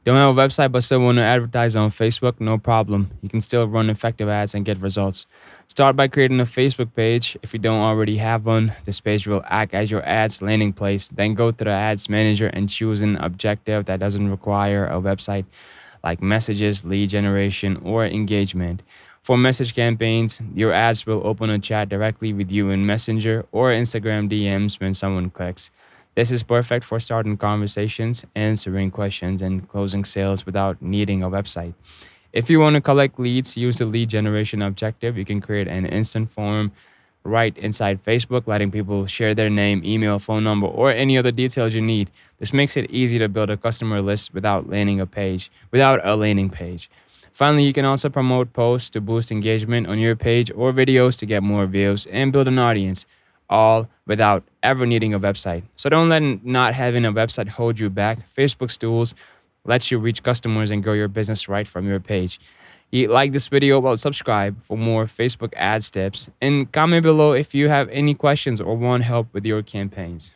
Don't have a website but still want to advertise on Facebook? No problem. You can still run effective ads and get results. Start by creating a Facebook page. If you don't already have one, this page will act as your ads landing place. Then go to the ads manager and choose an objective that doesn't require a website, like messages, lead generation, or engagement. For message campaigns, your ads will open a chat directly with you in Messenger or Instagram DMs when someone clicks. This is perfect for starting conversations, answering questions, and closing sales without needing a website. If you want to collect leads, use the lead generation objective. You can create an instant form right inside Facebook, letting people share their name, email, phone number, or any other details you need. This makes it easy to build a customer list without a landing page. Finally, you can also promote posts to boost engagement on your page or videos to get more views and build an audience, all without ever needing a website. So don't let not having a website hold you back. Facebook's tools lets you reach customers and grow your business right from your page. You like this video, well, subscribe for more Facebook ads tips and comment below if you have any questions or want help with your campaigns.